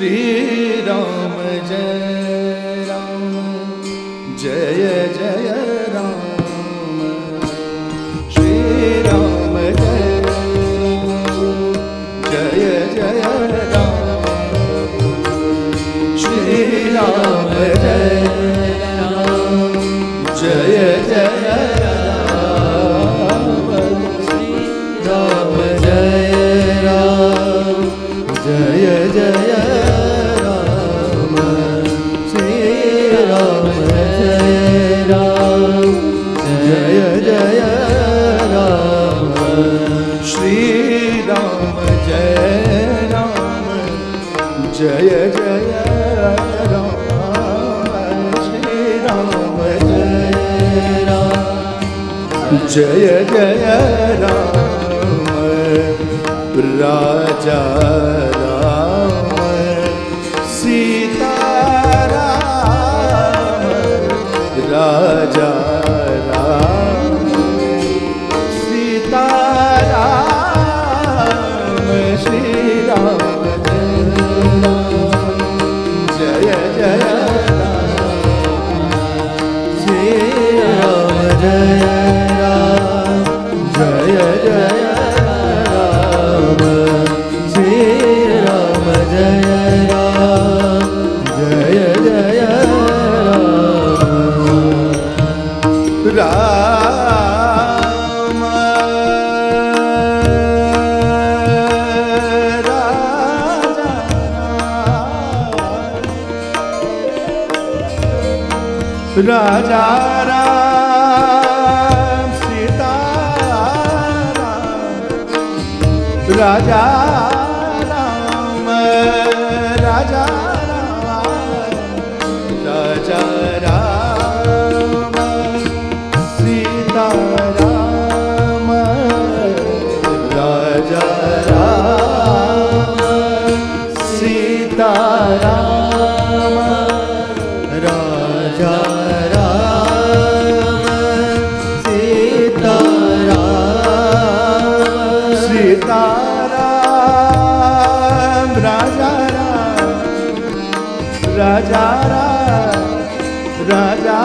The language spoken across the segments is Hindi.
राम जय राम जय जय राम श्री राम जय जय जय राम श्री राम जय राम जय जय राम श्री राम जय राम जय जय राम श्री राम जय राम जय जय राम श्री राम जय राम जय जय राम श्री राम जय राम जय जय राम राजा राम सीता राम राजा राम सीता राम श्री राम जय जय राम श्री राम जय राम जय जय राजा राम सीता राम राजा राम राजा राम राजा राम सीता राम राजा राम सीता राम राजा राजा राजा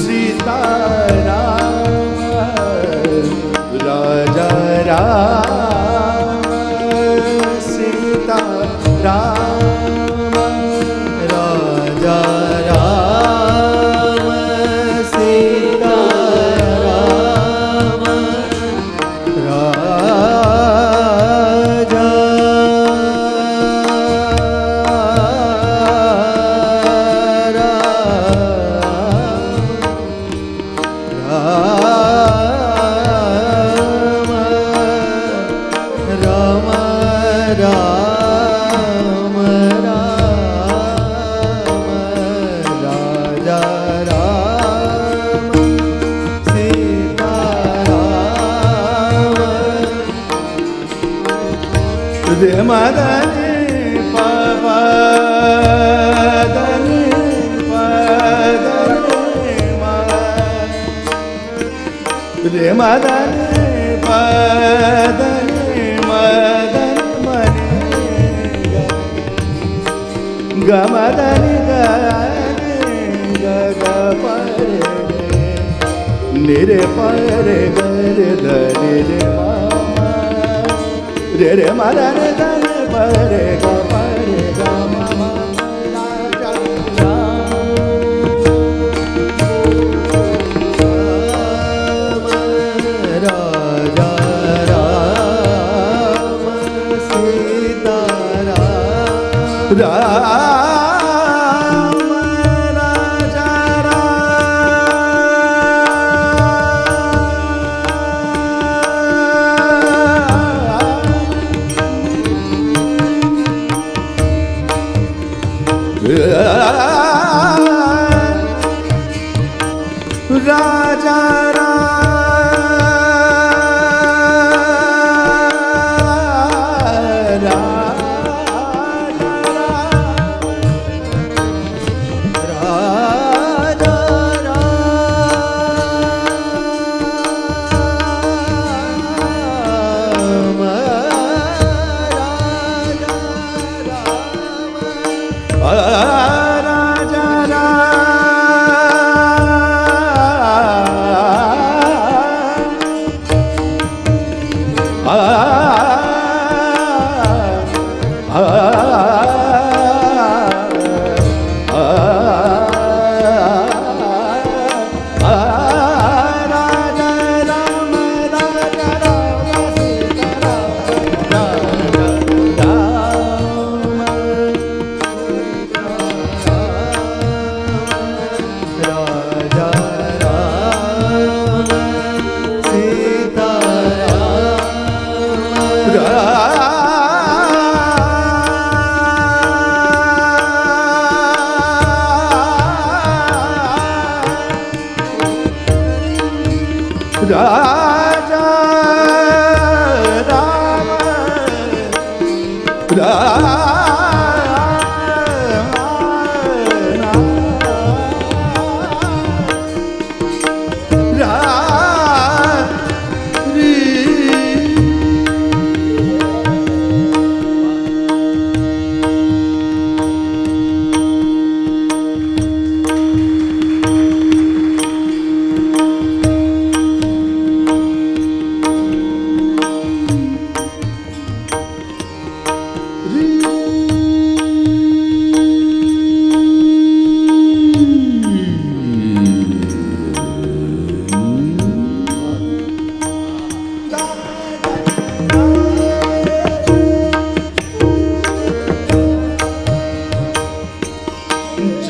सीता राम राजा राम सीता राम राजा राम सीता राम राजा राम राम राम राजा राम सीता राम रे मदनी पदनी पदनी रे मदनी पदनी मदन मणि गमदनि ग परे निरे परे गरे धनि रे मामा रे रे मदन धन परे ग परे ग मामा राजा राम सीता राम राम राजा राजा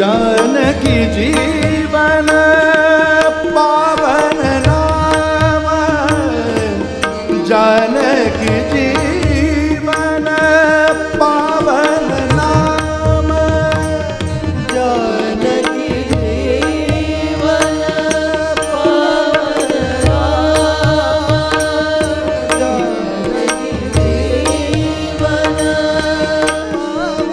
जानकी जीवन पावन नाम, जानकी जीवन पावन नाम, जानकी जीवन पावन नाम, जानकी जीवन नाम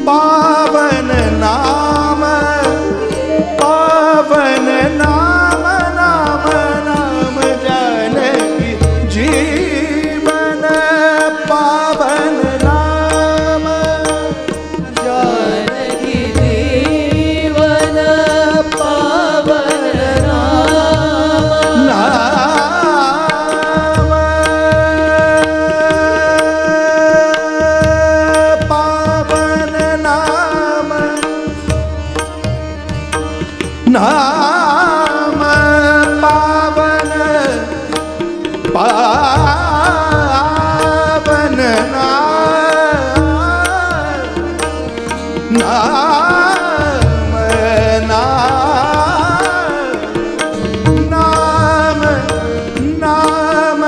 पावन पावन नाम, नाम नाम नाम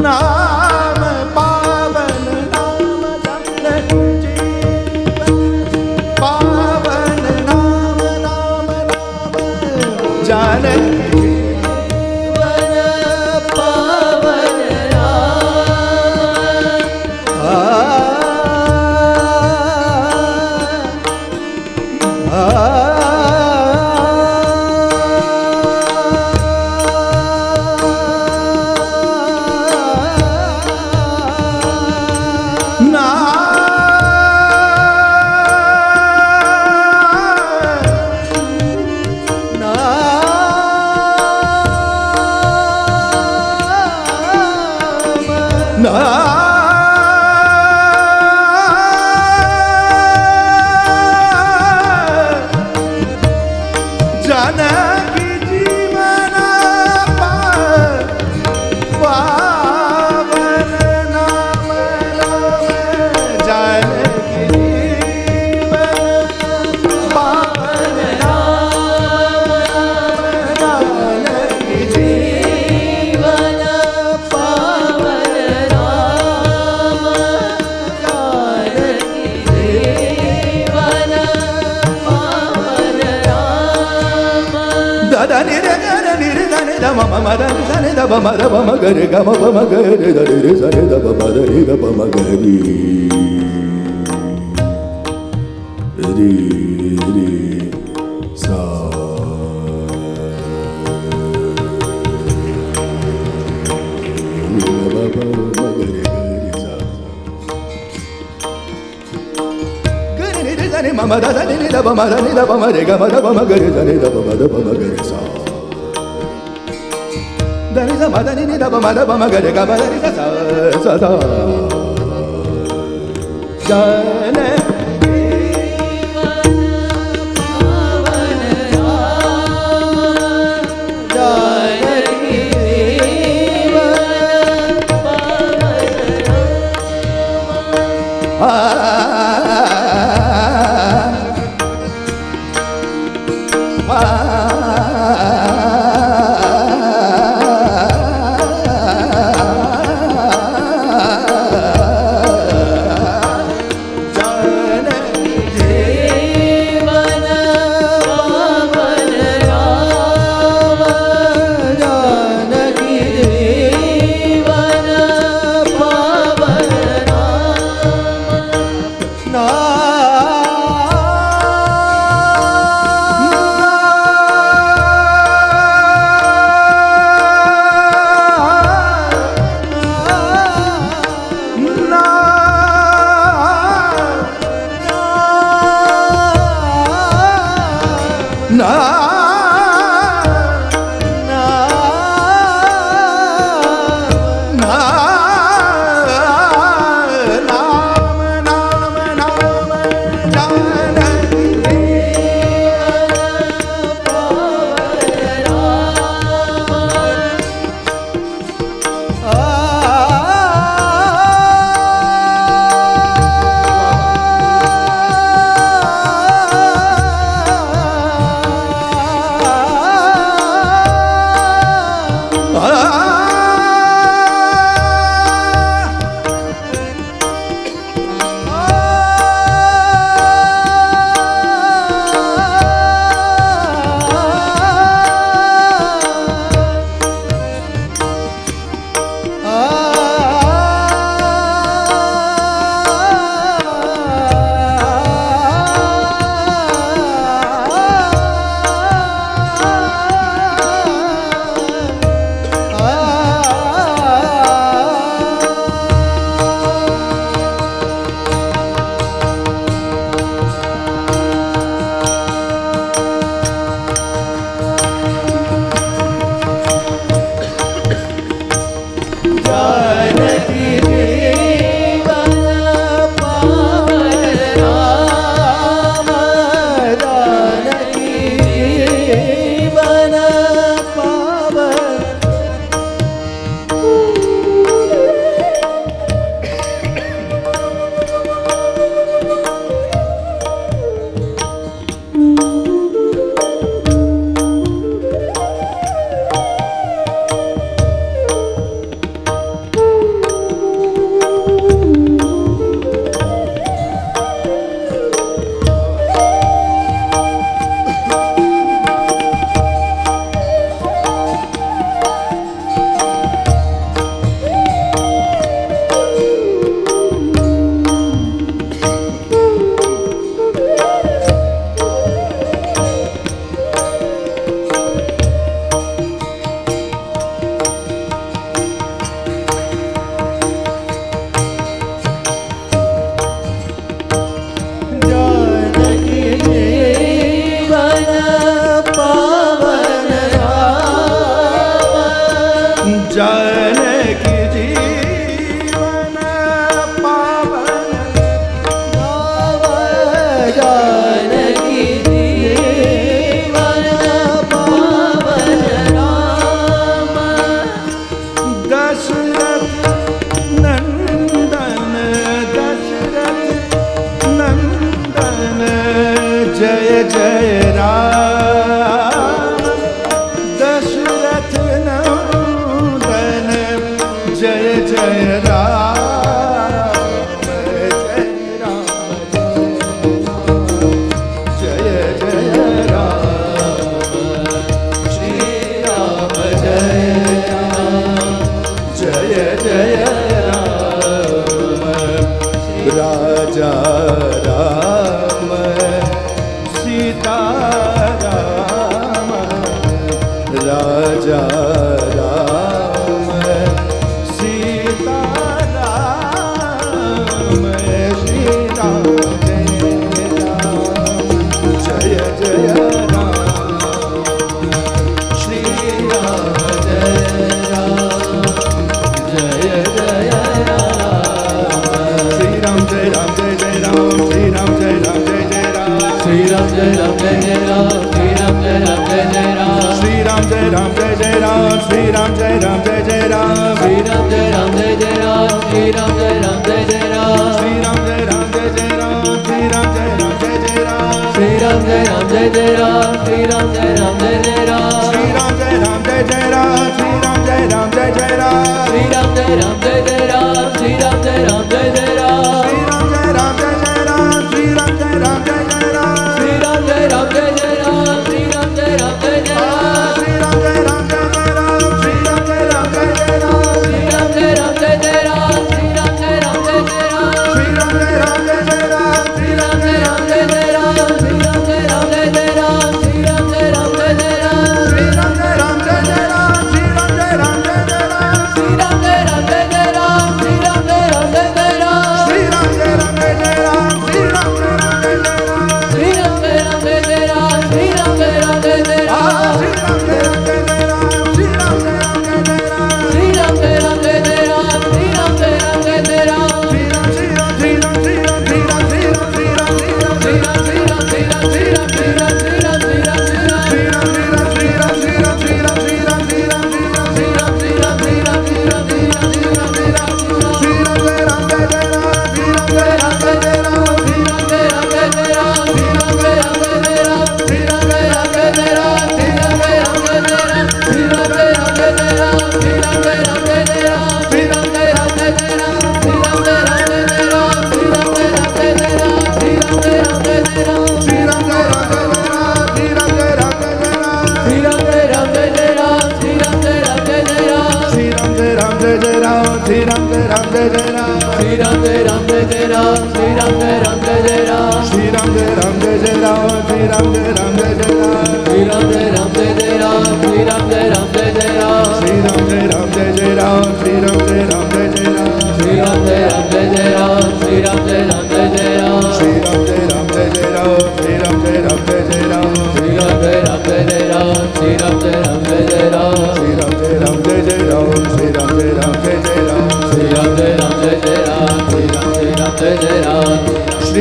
नाम पावन नाम, पावन नाम नाम जानकी जीवन पावन जानकी जीवन पावन नाम, जानकी जीवन पावन नाम, जानकी जीवन पावन नाम, जानकी जीवन पावन नाम। दादा निरे गरे निरे गरे द मम मद सने द बम द बम गरे ग म बम गरे द रे सने द बम द रे द बम गरे रे रे सा ma da da ni da ba ma da ni da ba ma re ga ma da ba ma ga re da ni da ba ma da ba ma ga re sa da ni da ma da ni da ba ma da ba ma ga re ga ma da ni da sa da jane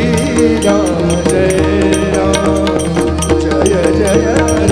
Jai Ram, Jai Ram, Jaya Jaya